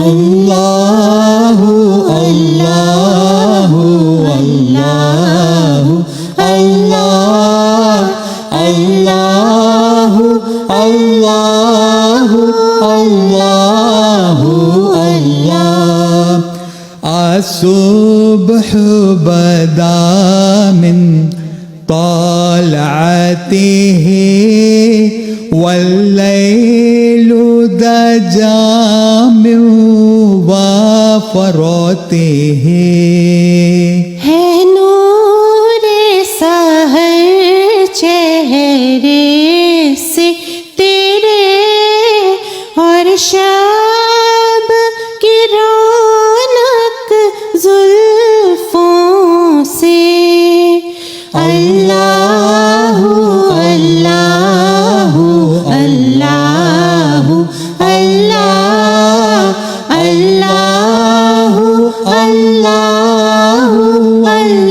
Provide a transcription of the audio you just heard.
अल्लाहु अल्लाहु अल्लाहु अल्लाह अल्लाहु अल्लाहु अल्लाहु अल्लाह الصبح بدا من طلعته والليل دجا من وفرته है नूर सहर चेहरे से तेरे और शब की रौनक जुल्फों से अल्लाहु अल्लाहु अल्लाहु अल्लाह अल्लाहु अल्लाहु अल्लाह